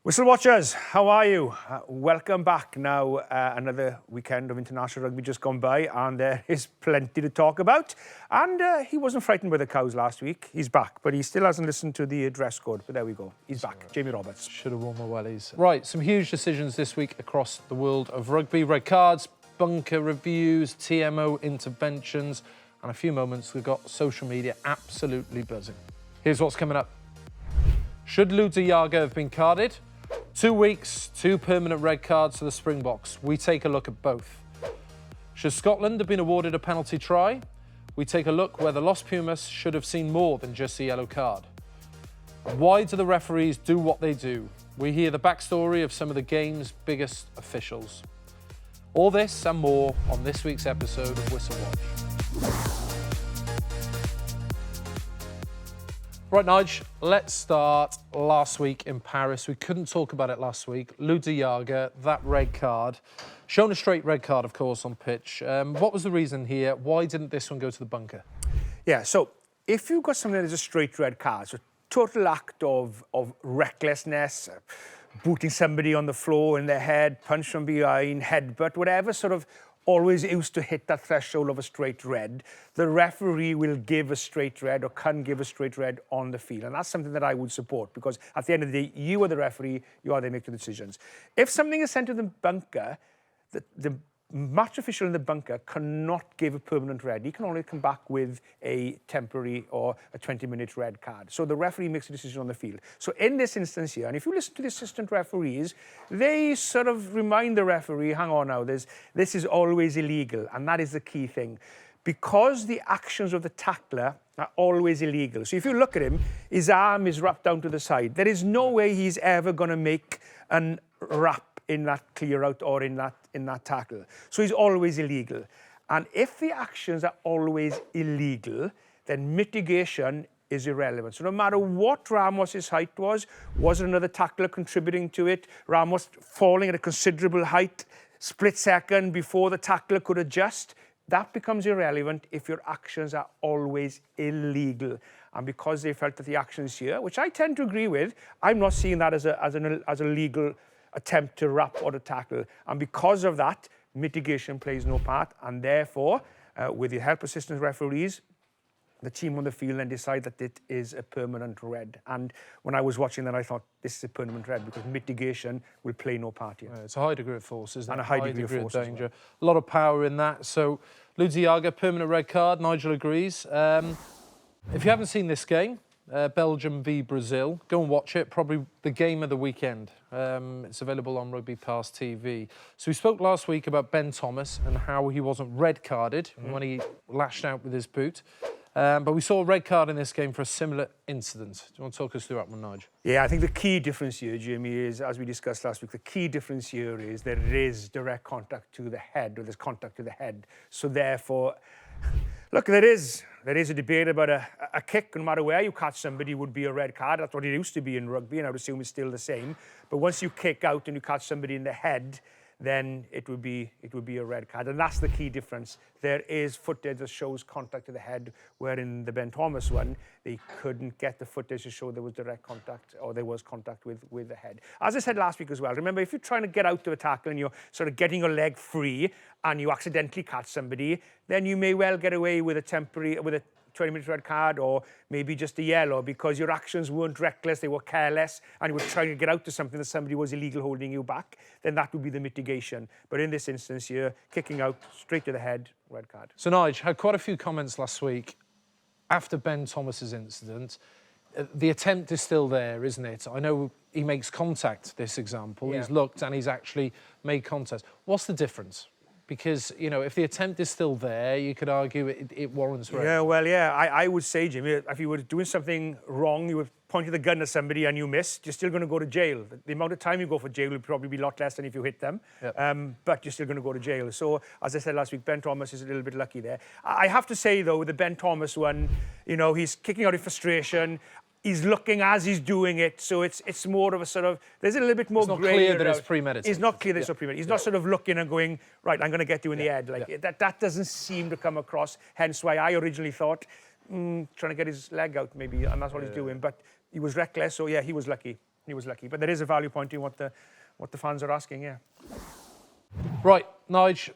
Whistle watchers, how are you? Welcome back now. Another weekend of international rugby just gone by, and there is plenty to talk about. And he wasn't frightened by the cows last week. He's back, but he still hasn't listened to the dress code. But there we go. He's back. Jamie Roberts. Should have worn my wellies. Right, some huge decisions this week across the world of rugby. Red cards, bunker reviews, TMO interventions, and a few moments we've got social media absolutely buzzing. Here's what's coming up. Should Jager have been carded? 2 weeks, 2 permanent red cards to the Springboks. We take a look at both. Should Scotland have been awarded a penalty try? We take a look where the Los Pumas should have seen more than just a yellow card. Why do the referees do what they do? We hear the backstory of some of the game's biggest officials. All this and more on this week's episode of Whistle Watch. Right, Nige, let's start last week in Paris. We couldn't talk about it last week. Jager, that red card. Shown a straight red card, of course, on pitch. What was the reason here? Why didn't this one go to the bunker? Yeah, so if you've got something that is a straight red card, so total act of recklessness, booting somebody on the floor in their head, punch from behind, headbutt, whatever sort of always used to hit that threshold of a straight red, the referee will give a straight red or can give a straight red on the field. And that's something that I would support, because at the end of the day, you are the referee, you are there to make the decisions. If something is sent to the bunker, the match official in the bunker cannot give a permanent red. He can only come back with a temporary or a 20-minute red card. So the referee makes a decision on the field. So in this instance here, and if you listen to the assistant referees, they sort of remind the referee, hang on now, this is always illegal. And that is the key thing. Because the actions of the tackler are always illegal. So if you look at him, his arm is wrapped down to the side. There is no way he's ever going to make an wrap in that clear out or in that tackle. So he's always illegal. And if the actions are always illegal, then mitigation is irrelevant. So no matter what Ramos' height was it another tackler contributing to it? Ramos falling at a considerable height, split second before the tackler could adjust? That becomes irrelevant if your actions are always illegal. And because they felt that the actions here, which I tend to agree with, I'm not seeing that as a legal attempt to wrap or to tackle. And because of that, mitigation plays no part. And therefore, with the help assistant referees, the team on the field then decide that it is a permanent red. And when I was watching that, I thought this is a permanent red because mitigation will play no part here. It's a high degree of force, isn't it? And a high degree of force danger. Well. A lot of power in that. So, Jager, permanent red card. Nigel agrees. If you haven't seen this game, Belgium v Brazil, go and watch it. Probably the game of the weekend. It's available on Rugby Pass TV. So we spoke last week about Ben Thomas and how he wasn't red carded when he lashed out with his boot. But we saw a red card in this game for a similar incident. Do you want to talk us through that one, Nigel? Yeah, I think the key difference here, Jamie, is, as we discussed last week, the key difference here is there is direct contact to the head, or there's contact to the head. So therefore, look, there is a debate about a kick, no matter where you catch somebody, would be a red card. That's what it used to be in rugby, and I would assume it's still the same. But once you kick out and you catch somebody in the head, then it would be a red card. And that's the key difference. There is footage that shows contact to the head, where in the Ben Thomas one, they couldn't get the footage to show there was direct contact, or there was contact with the head. As I said last week as well, remember, if you're trying to get out of a tackle and you're sort of getting your leg free and you accidentally catch somebody, then you may well get away with a 20-minute red card, or maybe just a yellow, because your actions weren't reckless, they were careless, and you were trying to get out to something that somebody was illegal holding you back, then that would be the mitigation. But in this instance here, kicking out straight to the head, red card. So, Nigel, had quite a few comments last week after Ben Thomas's incident. The attempt is still there, isn't it? I know he makes contact, this example. Yeah. He's looked and he's actually made contact. What's the difference? Because, you know, if the attempt is still there, you could argue it warrants red. Yeah, well, yeah, I would say, Jimmy, if you were doing something wrong, you were pointing the gun at somebody and you missed, you're still going to go to jail. The amount of time you go for jail will probably be a lot less than if you hit them. Yep. But you're still going to go to jail. So, as I said last week, Ben Thomas is a little bit lucky there. I have to say, though, the Ben Thomas one, you know, he's kicking out in frustration. He's looking as he's doing it, so it's more of a sort of, there's a little bit more grey. It's not clear that it's premeditated. It's not clear that it's not premeditated. He's not sort of looking and going, right, I'm going to get you in the head. Like that doesn't seem to come across, hence why I originally thought, trying to get his leg out maybe, and that's what he's doing. But he was reckless, so yeah, he was lucky. he was lucky. But there is a value point in what the fans are asking, yeah. Right, Nige,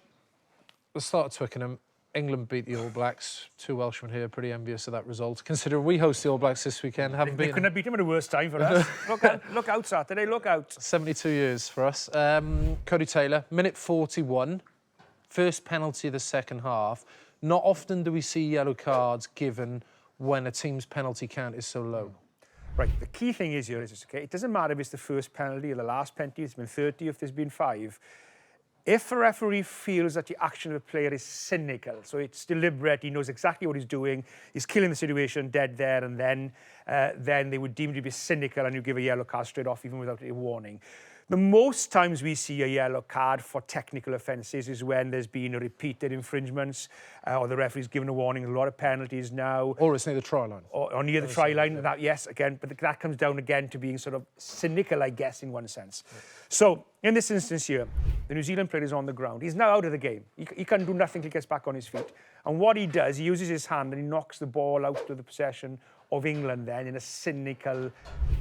let's start at Twickenham. England beat the All Blacks. 2 Welshmen here, pretty envious of that result, considering we host the All Blacks this weekend. They couldn't have beat them at the worst time for us. Look out, Saturday, look out. 72 years for us. Codie Taylor, minute 41, first penalty of the second half. Not often do we see yellow cards given when a team's penalty count is so low. Right, the key thing is here is, okay, it doesn't matter if it's the first penalty or the last penalty, it's been 30, if there's been 5. If a referee feels that the action of the player is cynical, so it's deliberate, he knows exactly what he's doing, he's killing the situation dead there and then they would deem it to be cynical and you give a yellow card straight off even without a warning. The most times we see a yellow card for technical offences is when there's been repeated infringements or the referee's given a warning. A lot of penalties now. Or it's near the try line. Or near the try line. Yeah. That, yes, again, but that comes down again to being sort of cynical, I guess, in one sense. Yeah. So, in this instance here, the New Zealand player is on the ground. He's now out of the game. He can do nothing till he gets back on his feet. And what he does, he uses his hand and he knocks the ball out of the possession of England then in a cynical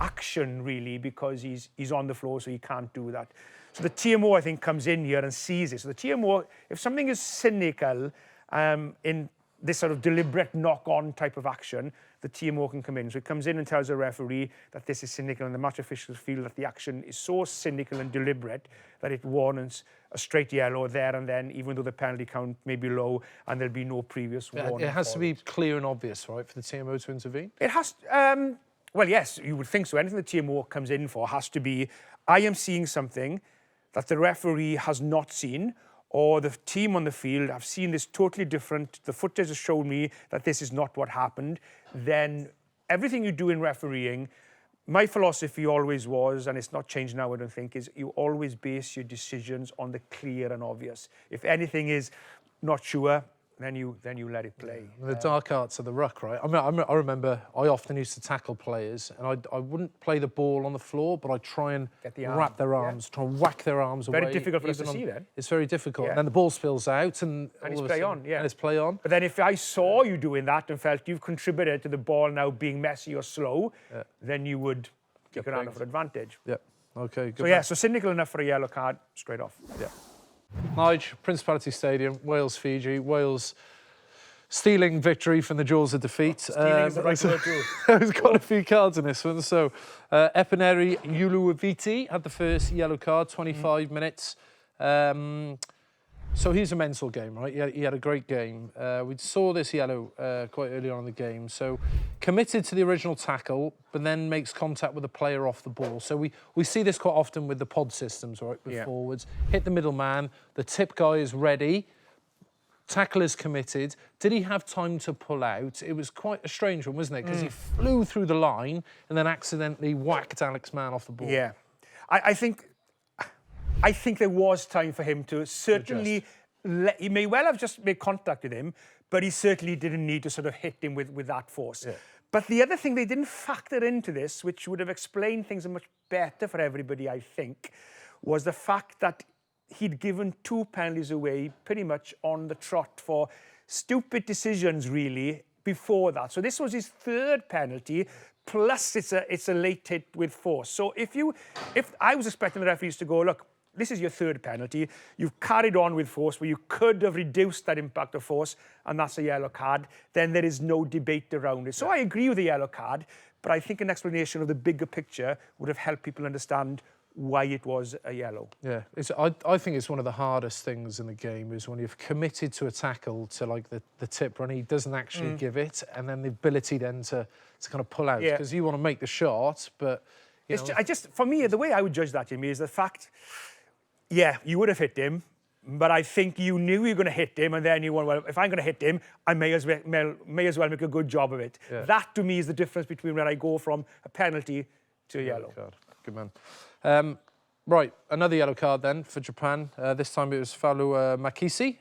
action, really, because he's on the floor, so he can't do that. So the TMO, I think, comes in here and sees it. So the TMO, if something is cynical in this sort of deliberate knock-on type of action, the TMO can come in. So it comes in and tells the referee that this is cynical, and the match officials feel that the action is so cynical and deliberate that it warrants a straight yellow there and then, even though the penalty count may be low and there'll be no previous warning. It has to be clear and obvious, right, for the TMO to intervene? It has, well, yes, you would think so. Anything the TMO comes in for has to be, I am seeing something that the referee has not seen, or the team on the field have seen this totally different, the footage has shown me that this is not what happened. Then everything you do in refereeing, my philosophy always was, and it's not changed now, I don't think, is you always base your decisions on the clear and obvious. If anything is not sure, then you let it play. The dark arts of the ruck, right? I remember I often used to tackle players, and I wouldn't play the ball on the floor, but I'd try and wrap their arms, try and whack their arms away. Very difficult for us to see then. It's very difficult. Yeah. And then the ball spills out, and it's play on, yeah. And it's play on. But then if I saw you doing that and felt you've contributed to the ball now being messy or slow, then you would take it on for advantage. Yeah. Okay. Good. So yeah, so cynical enough for a yellow card, straight off. Yeah. Nige, Principality Stadium, Wales, Fiji. Wales stealing victory from the jaws of defeat. Stealing is the right word too. There's got a few cards in this one. So Epineri Uluaviti had the first yellow card, 25 minutes. So here's a mental game, right? He had a great game. We saw this yellow quite early on in the game. So committed to the original tackle, but then makes contact with the player off the ball. So we see this quite often with the pod systems, right? With forwards. Hit the middle man, the tip guy is ready, tackle is committed. Did he have time to pull out? It was quite a strange one, wasn't it? Because he flew through the line and then accidentally whacked Alex Mann off the ball. Yeah. I think there was time for him to certainly, he may well have just made contact with him, but he certainly didn't need to sort of hit him with that force. Yeah. But the other thing they didn't factor into this, which would have explained things much better for everybody, I think, was the fact that he'd given 2 penalties away pretty much on the trot for stupid decisions, really, before that. So this was his 3rd penalty, plus it's a late hit with force. So if I was expecting the referees to go, look, this is your 3rd penalty. You've carried on with force where you could have reduced that impact of force, and that's a yellow card. Then there is no debate around it. So I agree with the yellow card, but I think an explanation of the bigger picture would have helped people understand why it was a yellow. Yeah, I think it's one of the hardest things in the game is when you've committed to a tackle to like the tip run, he doesn't actually give it, and then the ability then to kind of pull out because you want to make the shot, but for me, the way I would judge that, Jimmy, is the fact. Yeah, you would have hit him, but I think you knew you were going to hit him, and then you went, well, if I'm going to hit him, I may as well make a good job of it. Yeah. That, to me, is the difference between where I go from a penalty to a yellow. Card. Good man. Right, another yellow card then for Japan. This time it was Falu Makisi.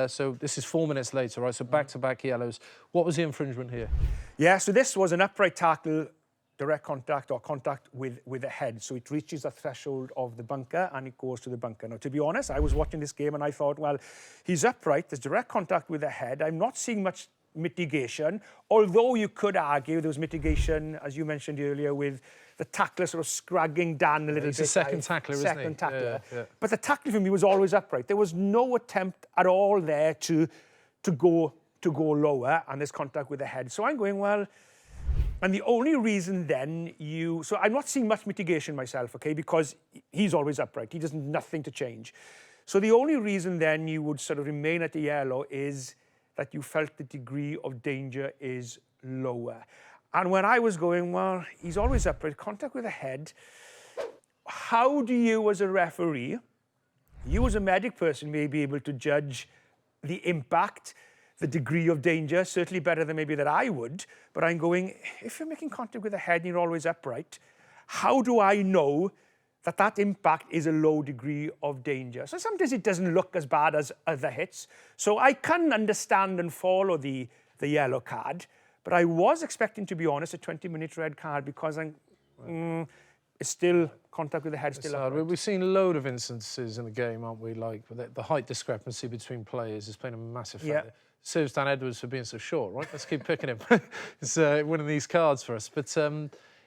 So this is 4 minutes later, right? So back-to-back yellows. What was the infringement here? Yeah, so this was an upright tackle, direct contact or contact with the head. So it reaches the threshold of the bunker and it goes to the bunker. Now, to be honest, I was watching this game and I thought, well, he's upright, there's direct contact with the head. I'm not seeing much mitigation, although you could argue there was mitigation, as you mentioned earlier, with the tackler sort of scragging Dan a little bit. He's a second tackler, isn't he? Second tackler. Yeah. But the tackling for me was always upright. There was no attempt at all there to go lower, and there's contact with the head. So I'm going, well, and the only reason then so I'm not seeing much mitigation myself, okay, because he's always upright. He does nothing to change. So the only reason then you would sort of remain at the yellow is that you felt the degree of danger is lower. And when I was going, well, he's always upright, contact with the head. How do you, as a referee, you as a medic person may be able to judge the impact, the degree of danger, certainly better than maybe that I would, but I'm going, if you're making contact with the head and you're always upright, how do I know that that impact is a low degree of danger? So sometimes it doesn't look as bad as other hits. So I can understand and follow the yellow card, but I was expecting, to be honest, a 20-minute red card because it's still contact with the head. Still upright. We've seen a load of instances in the game, aren't we? Like the height discrepancy between players is playing a massive factor. Yeah. Serves Dan Edwards for being so short, right? Let's keep picking him. He's winning these cards for us. But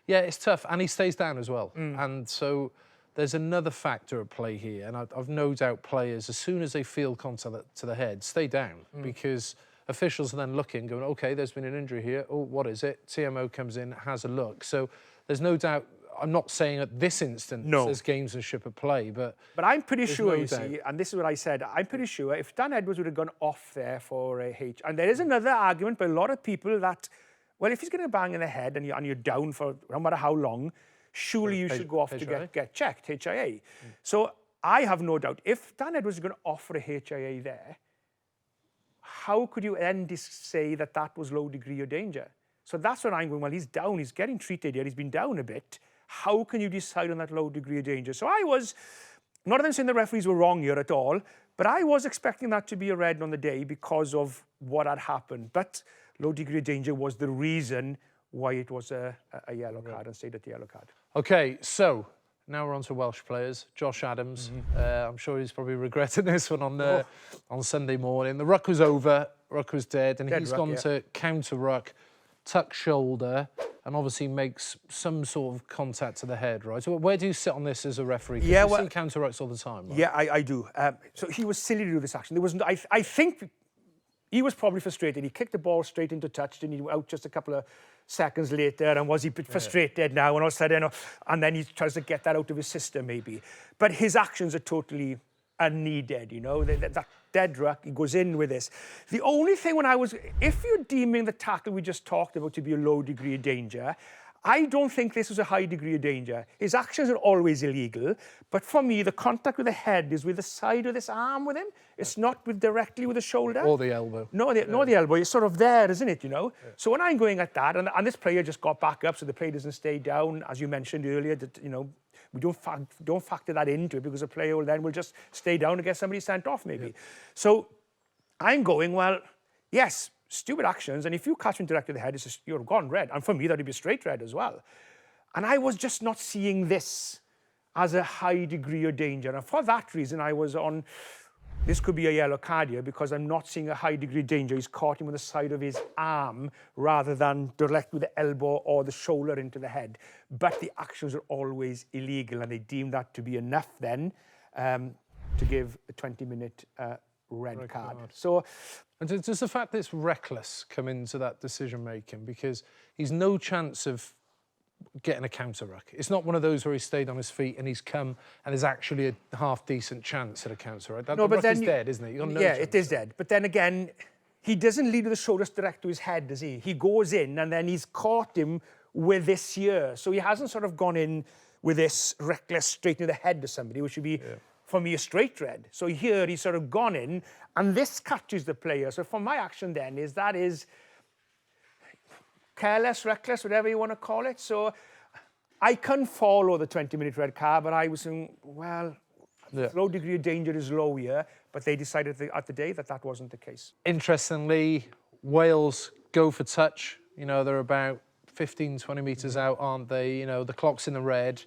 yeah, it's tough. And he stays down as well. And so there's another factor at play here. And I've no doubt players, as soon as they feel contact to the head, stay down because officials are then looking, going, OK, there's been an injury here. Oh, what is it? TMO comes in, has a look. So there's no doubt. I'm not saying at this instance there's gamesmanship at play, but I'm pretty sure, you see, and this is what I said, I'm pretty sure if Dan Edwards would have gone off there for a H, and there is another argument by a lot of people that, well, if he's getting a bang in the head and you're down for no matter how long, surely you should go off to get checked, HIA. So I have no doubt, if Dan Edwards is going to offer a HIA there, how could you then say that that was low degree of danger? So that's what I'm going, well, he's down, he's getting treated here, he's been down a bit. How can you decide on that low degree of danger? So I was, not that I'm saying the referees were wrong here at all, but I was expecting that to be a red on the day because of what had happened. But low degree of danger was the reason why it was a yellow card and stayed at the yellow card. OK, so now we're on to Welsh players. Josh Adams, I'm sure he's probably regretting this one on Sunday morning. The ruck was over, ruck was dead, and he's gone to counter ruck, tuck shoulder, and obviously makes some sort of contact to the head, right? So where do you sit on this as a referee? Yeah, we see counter-rucks all the time, right? Yeah, I do. So he was silly to do this action. There was, I think he was probably frustrated. He kicked the ball straight into touch, didn't he? Out just a couple of seconds later, and was he frustrated now? And all of a sudden, and then he tries to get that out of his system, maybe. But his actions are totally unneeded, you know, that dead ruck, he goes in with this. The only thing if you're deeming the tackle we just talked about to be a low degree of danger, I don't think this was a high degree of danger. His actions are always illegal, but for me, the contact with the head is with the side of this arm with him. It's not directly with the shoulder. Or the elbow. No, the elbow. It's sort of there, isn't it, you know? Yeah. So when I'm going at that, and this player just got back up, so the player doesn't stay down, as you mentioned earlier, that, you know, we don't factor that into it because the player will just stay down and get somebody sent off, maybe. Yeah. So I'm going, well, yes, stupid actions, and if you catch him direct to the head, you're gone red. And for me, that would be a straight red as well. And I was just not seeing this as a high degree of danger. And for that reason, I was on, this could be a yellow card here because I'm not seeing a high degree of danger. He's caught him with the side of his arm rather than direct with the elbow or the shoulder into the head. But the actions are always illegal, and they deemed that to be enough then to give a 20-minute red card. So, and does the fact that it's reckless come into that decision-making? Because he's no chance of getting a counter-ruck. It's not one of those where he stayed on his feet and he's come and there's actually a half-decent chance at a counter-ruck. No, but then, is dead, isn't it? No chance. It is dead. But then again, he doesn't lead with the shoulders direct to his head, does he? He goes in and then he's caught him with this here. So he hasn't sort of gone in with this reckless straight into the head to somebody, which would be, for me, a straight red. So here he's sort of gone in and this catches the player. So for my action then that is careless, reckless, whatever you want to call it. So I can follow the 20-minute red card, but I was saying, well, low degree of danger is low here, but they decided at the day that wasn't the case. Interestingly, Wales go for touch. You know, they're about 15, 20 metres out, aren't they? You know, the clock's in the red,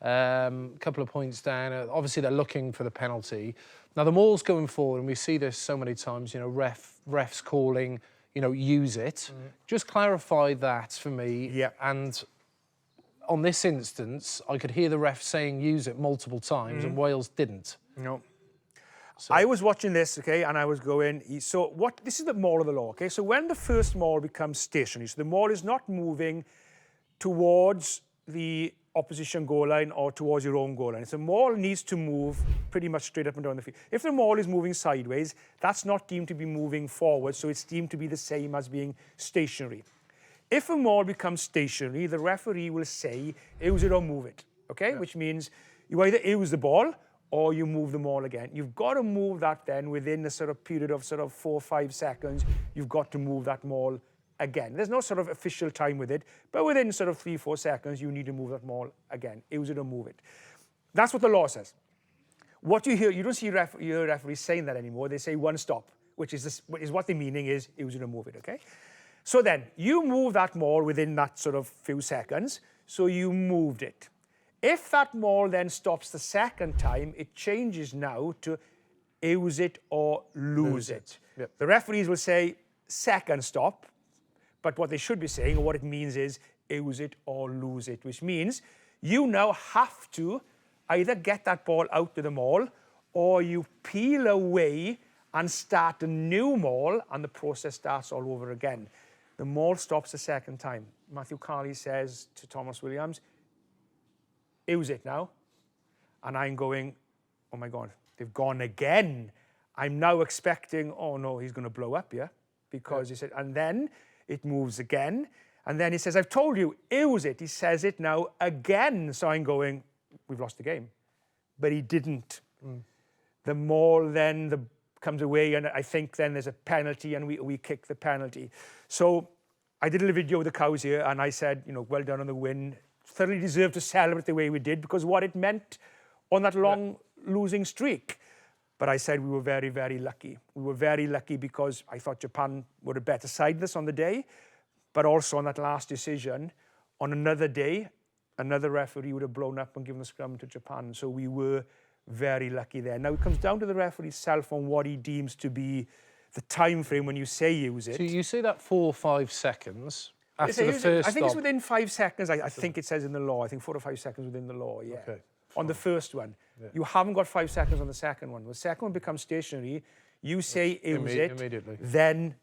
a couple of points down. Obviously, they're looking for the penalty. Now, the Maul's going forward, and we see this so many times, you know, refs calling, you know, use it. Just clarify that for me. Yeah. And on this instance, I could hear the ref saying use it multiple times and Wales didn't. No. So. I was watching this, okay, and I was going, this is the maul of the law, okay? So when the first maul becomes stationary, so the maul is not moving towards the opposition goal line or towards your own goal line. So the maul needs to move pretty much straight up and down the field. If the maul is moving sideways, that's not deemed to be moving forward, so it's deemed to be the same as being stationary. If a maul becomes stationary, the referee will say, use it or move it, okay? Yeah. Which means you either use the ball or you move the maul again. You've got to move that then within a sort of period of sort of 4 or 5 seconds, you've got to move that maul again. There's no sort of official time with it, but within sort of 3 or 4 seconds, you need to move that maul again. Use it or move it. That's what the law says. What you hear, you don't see your referees saying that anymore. They say one stop, which is what the meaning is, use it or move it, okay? So then, you move that maul within that sort of few seconds, so you moved it. If that maul then stops the second time, it changes now to use it or lose it. Yep. The referees will say second stop, but what they should be saying, or what it means is use it or lose it, which means you now have to either get that ball out to the maul or you peel away and start a new maul and the process starts all over again. The maul stops the second time. Matthew Carley says to Thomas Williams, use it now. And I'm going, oh my God, they've gone again. I'm now expecting, oh no, he's going to blow up, yeah? Because he said, and then it moves again. And then he says, I've told you, use it. He says it now again. So I'm going, we've lost the game. But he didn't. The maul then comes away, and I think then there's a penalty, and we kick the penalty. So I did a video with the cows here, and I said, well done on the win. Thoroughly deserved to celebrate the way we did, because what it meant on that long losing streak. But I said we were very, very lucky. We were very lucky because I thought Japan were a better side than us on the day, but also on that last decision, on another day, another referee would have blown up and given the scrum to Japan. So we were very lucky there. Now it comes down to the referee himself on what he deems to be the time frame when you say use it. So you say that 4 or 5 seconds after the first I think stop. it's within 5 seconds. I think it says in the law. I think 4 or 5 seconds within the law, yeah. Okay. On the first one. Yeah. You haven't got 5 seconds on the second one. When the second one becomes stationary, you say use it, immediately. Then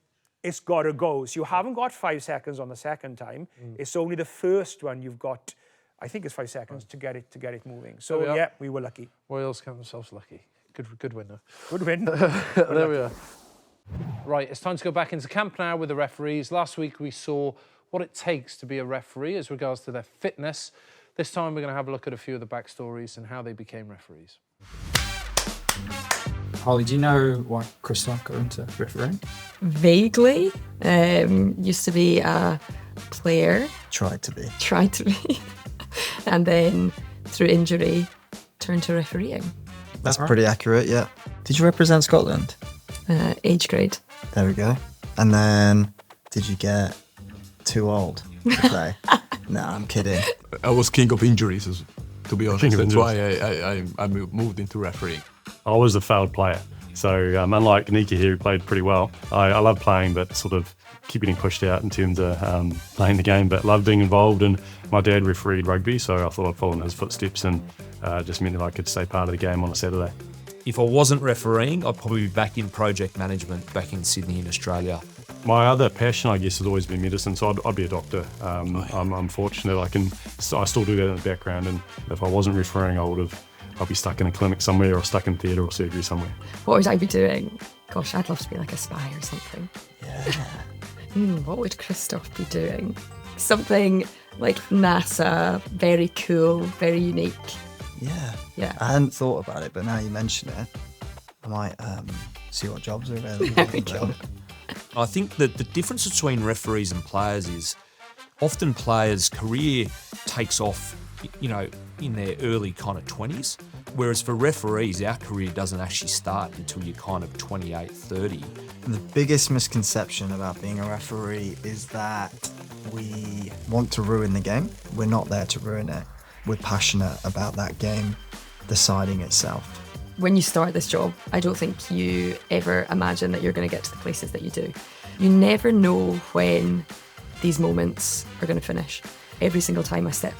it's got to go. So you haven't got 5 seconds on the second time. It's only the first one you've got, I think it's 5 seconds to get it moving. So yeah, we were lucky. Wales count themselves lucky. Good winner. Good win. There we are. Right, it's time to go back into camp now with the referees. Last week we saw what it takes to be a referee as regards to their fitness. This time we're going to have a look at a few of the backstories and how they became referees. Holly, do you know why Christoph got into refereeing? Vaguely. Used to be a player. Tried to be. And then through injury, turned to refereeing. That's pretty accurate, yeah. Did you represent Scotland? Age grade. There we go. And then, did you get too old to play? No, I'm kidding. I was king of injuries, to be honest. That's why I moved into refereeing. I was a failed player. So unlike Nika here, who played pretty well, I love playing, but sort of keep getting pushed out in terms of playing the game, but love being involved. And my dad refereed rugby, so I thought I'd follow in his footsteps, and just meant that I could stay part of the game on a Saturday. If I wasn't refereeing, I'd probably be back in project management back in Sydney in Australia. My other passion, I guess, has always been medicine, so I'd be a doctor. I'm fortunate I still do that in the background, and if I wasn't refereeing, I'd be stuck in a clinic somewhere or stuck in theatre or surgery somewhere. What would I be doing? Gosh, I'd love to be like a spy or something. Yeah. What would Christoph be doing? Something like NASA, very cool, very unique. Yeah. I hadn't thought about it, but now you mention it, I might see what jobs are available. There we go. I think that the difference between referees and players is often players' career takes off, in their early kind of 20s, whereas for referees, our career doesn't actually start until you're kind of 28, 30. The biggest misconception about being a referee is that we want to ruin the game. We're not there to ruin it. We're passionate about that game deciding itself. When you start this job, I don't think you ever imagine that you're going to get to the places that you do. You never know when these moments are going to finish. every single time I step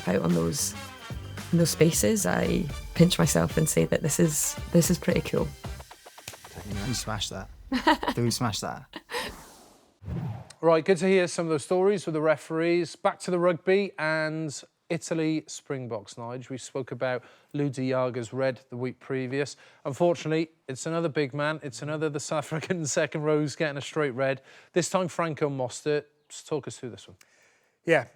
out on those spaces, I pinch myself and say that this is pretty cool. You smash that. Do smash that. Right, good to hear some of those stories with the referees. Back to the rugby and Italy Springboks, Nigel. We spoke about Ludi Yaga's red the week previous. Unfortunately, it's another big man. It's another the South African second row's getting a straight red. This time, Franco Mostert. Just talk us through this one. Yeah.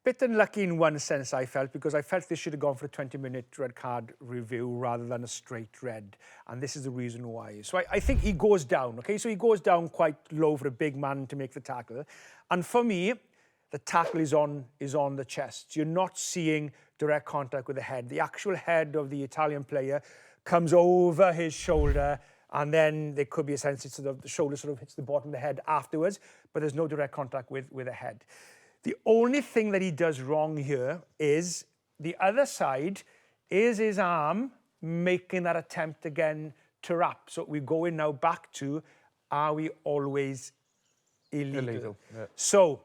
Bit unlucky in one sense, I felt, because I felt they should have gone for a 20-minute red card review rather than a straight red. And this is the reason why. So I think he goes down, okay? So he goes down quite low for a big man to make the tackle. And for me, the tackle is on the chest. You're not seeing direct contact with the head. The actual head of the Italian player comes over his shoulder, and then there could be a sense the shoulder sort of hits the bottom of the head afterwards, but there's no direct contact with the head. The only thing that he does wrong here is the other side is his arm making that attempt again to wrap. So we're going now back to, are we always illegal? Yeah. So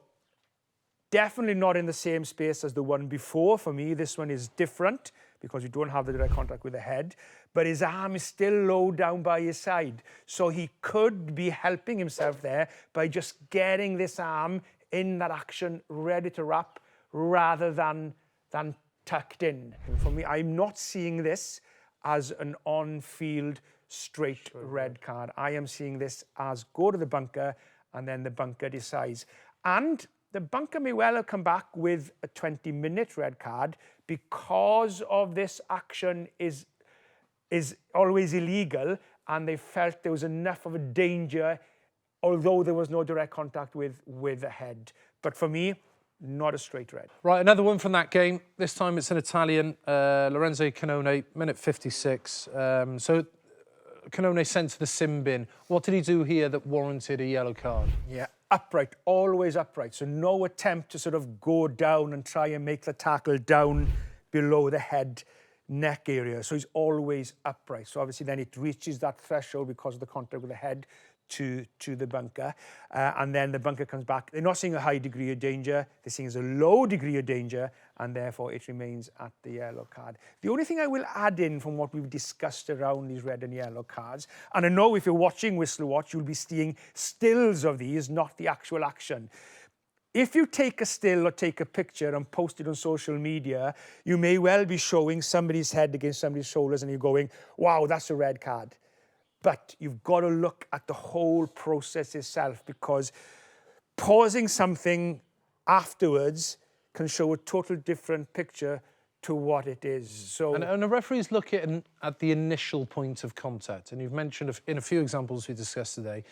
definitely not in the same space as the one before. For me, this one is different because you don't have the direct contact with the head, but his arm is still low down by his side. So he could be helping himself there by just getting this arm in that action, ready to wrap, rather than tucked in. And for me, I'm not seeing this as an on-field straight red card. I am seeing this as go to the bunker, and then the bunker decides. And the bunker may well have come back with a 20-minute red card because of this action is always illegal, and they felt there was enough of a danger, although there was no direct contact with the head. But for me, not a straight red. Right, another one from that game. This time it's an Italian, Lorenzo Canone, minute 56. So Canone sent to the sin bin. What did he do here that warranted a yellow card? Yeah, upright, always upright. So no attempt to sort of go down and try and make the tackle down below the head neck area. So he's always upright. So obviously then it reaches that threshold because of the contact with the head to the bunker, and then the bunker comes back. They're not seeing a high degree of danger, they're seeing as a low degree of danger, and therefore it remains at the yellow card. The only thing I will add in from what we've discussed around these red and yellow cards, and I know if you're watching Whistle Watch, you'll be seeing stills of these, not the actual action. If you take a still or take a picture and post it on social media, you may well be showing somebody's head against somebody's shoulders and you're going, wow, that's a red card. But you've got to look at the whole process itself, because pausing something afterwards can show a total different picture to what it is. So, and the referees look at the initial point of contact, and you've mentioned in a few examples we discussed today,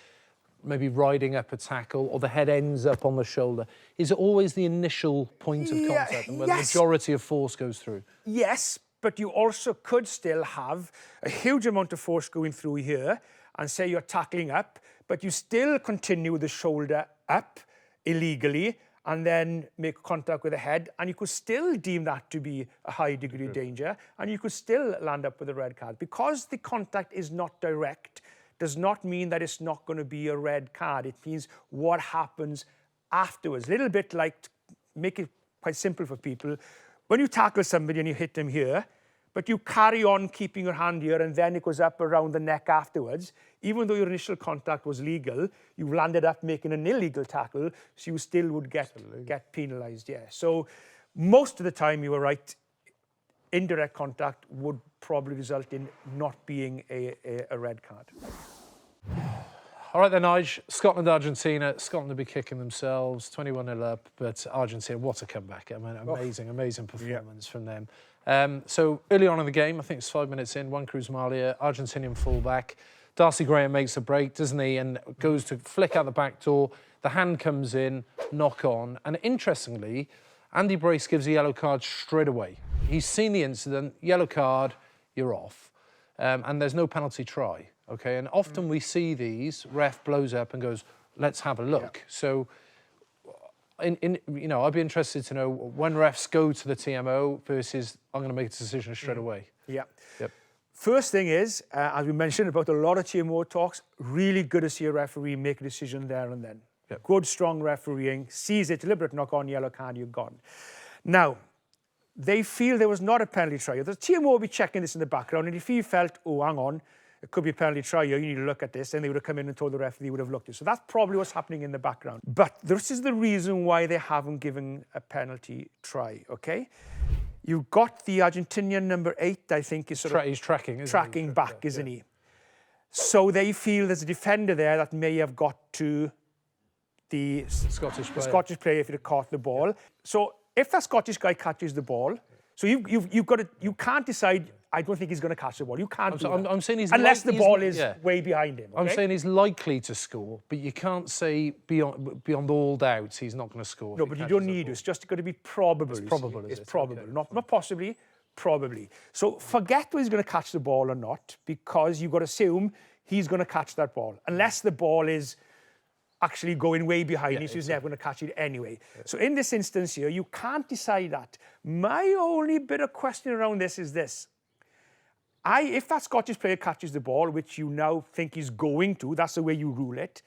maybe riding up a tackle or the head ends up on the shoulder. Is it always the initial point of contact and where the majority of force goes through? Yes, but you also could still have a huge amount of force going through here and say you're tackling up, but you still continue the shoulder up illegally and then make contact with the head, and you could still deem that to be a high degree of danger, and you could still land up with a red card. Because the contact is not direct does not mean that it's not going to be a red card. It means what happens afterwards. A little bit like, make it quite simple for people, when you tackle somebody and you hit them here, but you carry on keeping your hand here and then it goes up around the neck afterwards, even though your initial contact was legal, you landed up making an illegal tackle, so you still would get penalised, yeah. So most of the time, you were right, indirect contact would probably result in not being a red card. All right then, Nigel. Scotland, Argentina. Scotland will be kicking themselves, 21-0 up, but Argentina, what a comeback. I mean, amazing performance from them. So early on in the game, I think it's 5 minutes in, Juan Cruz Malia, Argentinian fullback. Darcy Graham makes a break, doesn't he, and goes to flick out the back door. The hand comes in, knock on. And interestingly, Andy Brace gives a yellow card straight away. He's seen the incident, yellow card, you're off. And there's no penalty try. Okay, and often we see these, ref blows up and goes, let's have a look. Yeah. So, I'd be interested to know when refs go to the TMO versus I'm going to make a decision straight away. Yeah. Yep. First thing is, as we mentioned about a lot of TMO talks, really good to see a referee make a decision there and then. Yep. Good, strong refereeing, sees it, deliberate knock on, yellow card, you're gone. Now, they feel there was not a penalty try. The TMO will be checking this in the background, and if he felt, oh, hang on, it could be a penalty try here, you need to look at this, then they would have come in and told the referee, would have looked at it. So that's probably what's happening in the background. But this is the reason why they haven't given a penalty try, okay? You've got the Argentinian number 8, I think, is sort of He's tracking, isn't tracking back, isn't he? So they feel there's a defender there that may have got to the Scottish player if he'd have caught the ball. So if that Scottish guy catches the ball, so you've got to, you can't decide, I don't think he's going to catch the ball. You can't do that. I'm saying he's unless the ball is way behind him. Okay? I'm saying he's likely to score, but you can't say beyond all doubts he's not going to score. No, but you don't need to. It's just got to be probable. It's probable. It's probable. Okay. Not possibly, probably. So forget whether he's going to catch the ball or not, because you've got to assume he's going to catch that ball, unless the ball is actually going way behind him, so he's never going to catch it anyway. Yeah. So in this instance here, you can't decide that. My only bit of question around this is this. If that Scottish player catches the ball, which you now think he's going to, that's the way you rule it,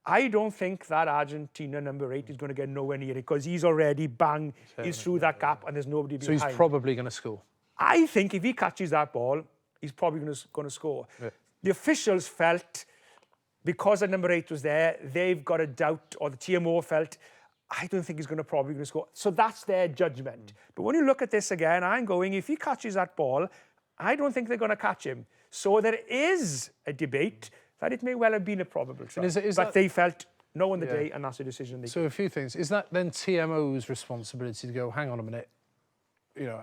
I don't think that Argentina number 8 is going to get nowhere near it, because he's already bang, he's through that gap and there's nobody behind. So he's probably going to score. I think if he catches that ball, he's probably going to score. Yeah. The officials felt, because the number 8 was there, they've got a doubt, or the TMO felt, I don't think he's probably going to score. So that's their judgment. But when you look at this again, I'm going, if he catches that ball, I don't think they're going to catch him. So there is a debate that it may well have been a probable try. But they felt no on the day, and that's a decision they So a few things. Is that then TMO's responsibility to go, hang on a minute,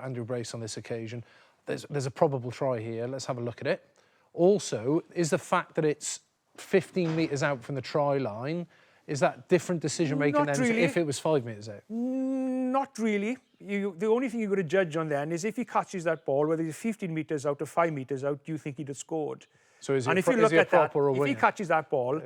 Andrew Brace on this occasion, there's a probable try here, let's have a look at it. Also, is the fact that it's 15 metres out from the try line, is that different decision-making than if it was 5 metres out? Not really. The only thing you've got to judge on then is if he catches that ball, whether he's 15 metres out or 5 metres out, do you think he'd have scored? So is and he, if you look at that, if he winger? catches that ball,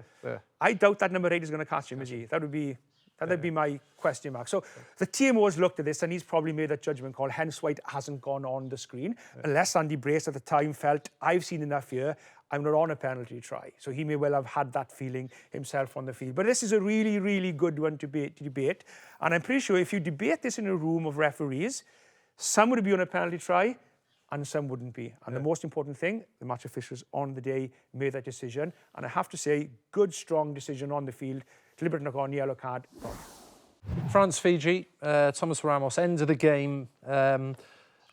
I doubt that number 8 is going to catch him, is he? That'd be my question mark. So the TMO has looked at this and he's probably made that judgment call, hence why it hasn't gone on the screen, unless Andy Brace at the time felt, I've seen enough here, I'm not on a penalty try. So he may well have had that feeling himself on the field. But this is a really, really good one to debate. And I'm pretty sure if you debate this in a room of referees, some would be on a penalty try and some wouldn't be. And the most important thing, the match officials on the day made that decision. And I have to say, good, strong decision on the field. Deliberate knock on, yellow card. France, Fiji, Thomas Ramos, end of the game.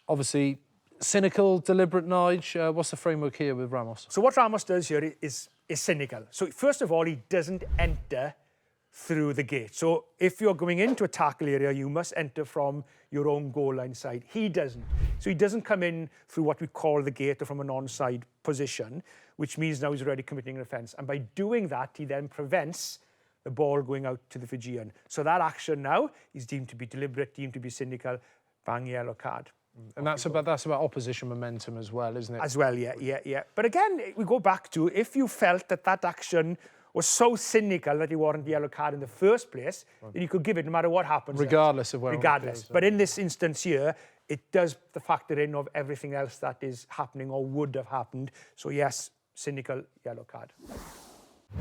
Obviously, cynical, deliberate, Nige. What's the framework here with Ramos? So what Ramos does here is cynical. So first of all, he doesn't enter through the gate. So if you're going into a tackle area, you must enter from your own goal line side. He doesn't. So he doesn't come in through what we call the gate or from an onside position, which means now he's already committing an offence. And by doing that, he then prevents the ball going out to the Fijian. So that action now is deemed to be deliberate, deemed to be cynical, bang, yellow card. And that's about opposition momentum as well, isn't it? As well, yeah. But again, we go back to, if you felt that action was so cynical that you warranted the yellow card in the first place, then you could give it no matter what happens. Regardless of where Regardless. But in this instance here, it does the factor in of everything else that is happening or would have happened. So yes, cynical, yellow card.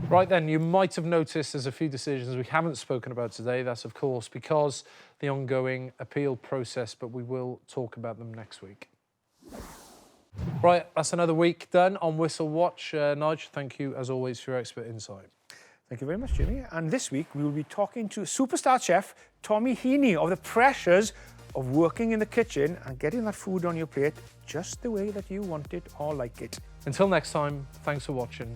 Right then, you might have noticed there's a few decisions we haven't spoken about today. That's, of course, because the ongoing appeal process, but we will talk about them next week. Right, that's another week done on Whistle Watch. Nige, thank you, as always, for your expert insight. Thank you very much, Jimmy. And this week, we will be talking to superstar chef Tommy Heaney of the pressures of working in the kitchen and getting that food on your plate just the way that you want it or like it. Until next time, thanks for watching.